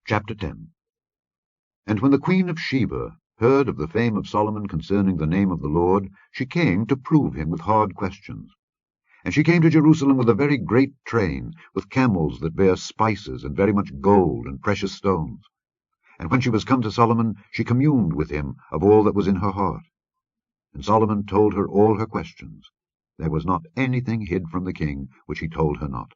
Chapter 10. And when the queen of Sheba heard of the fame of Solomon concerning the name of the Lord, she came to prove him with hard questions. And she came to Jerusalem with a very great train, with camels that bear spices, and very much gold and precious stones. And when she was come to Solomon, she communed with him of all that was in her heart. And Solomon told her all her questions. There was not anything hid from the king which he told her not.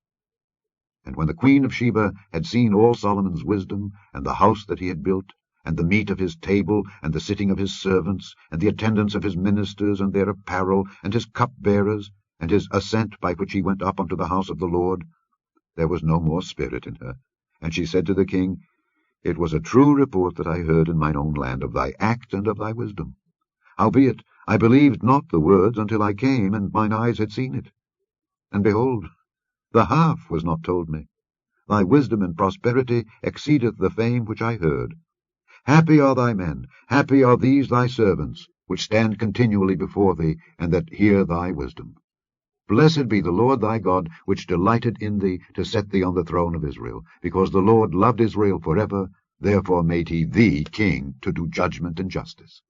And when the queen of Sheba had seen all Solomon's wisdom, and the house that he had built, and the meat of his table, and the sitting of his servants, and the attendance of his ministers, and their apparel, and his cupbearers, and his ascent by which he went up unto the house of the Lord, there was no more spirit in her. And she said to the king, It was a true report that I heard in mine own land of thy act and of thy wisdom. Howbeit I believed not the words until I came, and mine eyes had seen it. And behold, the half was not told me. Thy wisdom and prosperity exceedeth the fame which I heard. Happy are thy men, happy are these thy servants, which stand continually before thee, and that hear thy wisdom. Blessed be the Lord thy God, which delighted in thee to set thee on the throne of Israel, because the Lord loved Israel forever, therefore made he thee king to do judgment and justice.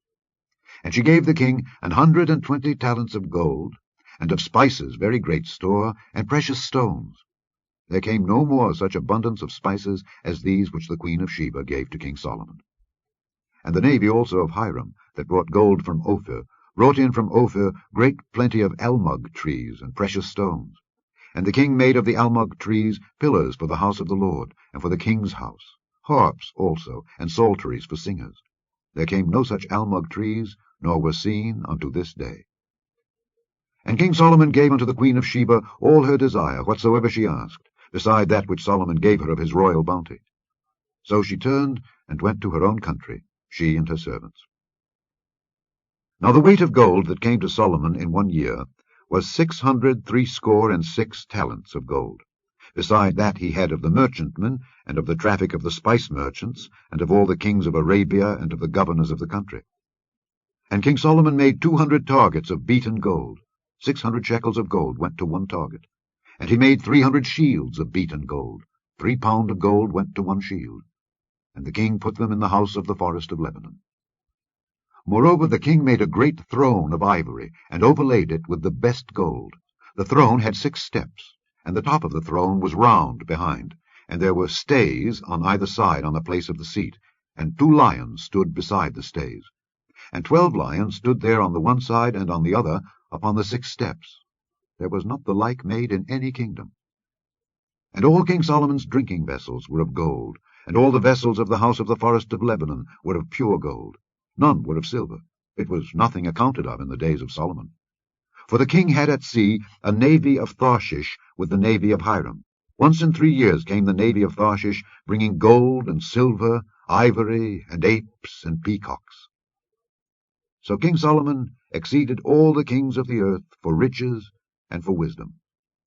And she gave the king 120 talents of gold, and of spices very great store, and precious stones. There came no more such abundance of spices as these which the queen of Sheba gave to King Solomon. And the navy also of Hiram, that brought gold from Ophir, brought in from Ophir great plenty of almug trees and precious stones. And the king made of the almug trees pillars for the house of the Lord, and for the king's house, harps also, and psalteries for singers. There came no such almug trees, nor were seen unto this day. And King Solomon gave unto the queen of Sheba all her desire, whatsoever she asked, beside that which Solomon gave her of his royal bounty. So she turned and went to her own country, she and her servants. Now the weight of gold that came to Solomon in 1 year was 666 talents of gold. Beside that he had of the merchantmen, and of the traffic of the spice merchants, and of all the kings of Arabia, and of the governors of the country. And King Solomon made 200 targets of beaten gold. 600 shekels of gold went to 1 target. And he made 300 shields of beaten gold. 3 pound of gold went to 1 shield. And the king put them in the house of the forest of Lebanon. Moreover, the king made a great throne of ivory, and overlaid it with the best gold. The throne had 6 steps, and the top of the throne was round behind, and there were stays on either side on the place of the seat, and 2 lions stood beside the stays. And 12 lions stood there on the one side and on the other upon the 6 steps. There was not the like made in any kingdom. And all King Solomon's drinking vessels were of gold, and all the vessels of the house of the forest of Lebanon were of pure gold. None were of silver. It was nothing accounted of in the days of Solomon. For the king had at sea a navy of Tharshish with the navy of Hiram. Once in 3 years came the navy of Tharshish, bringing gold and silver, ivory, and apes, and peacocks. So King Solomon exceeded all the kings of the earth for riches and for wisdom.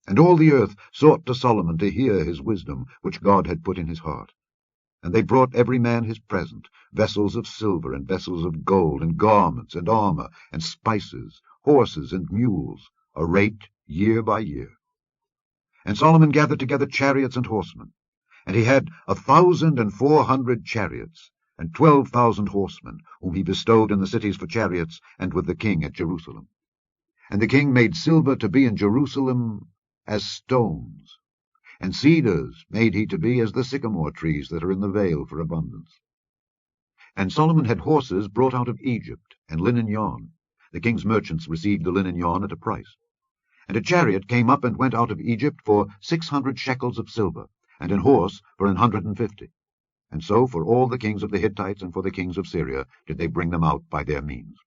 And all the earth sought to Solomon to hear his wisdom, which God had put in his heart. And they brought every man his present, vessels of silver, and vessels of gold, and garments, and armor, and spices, horses, and mules, a rate year by year. And Solomon gathered together chariots and horsemen. And he had 1,400 chariots, and 12,000 horsemen, whom he bestowed in the cities for chariots, and with the king at Jerusalem. And the king made silver to be in Jerusalem as stones, and cedars made he to be as the sycamore trees that are in the vale for abundance. And Solomon had horses brought out of Egypt, and linen yarn. The king's merchants received the linen yarn at a price. And a chariot came up and went out of Egypt for 600 shekels of silver, and an horse for 150. And so for all the kings of the Hittites and for the kings of Syria did they bring them out by their means.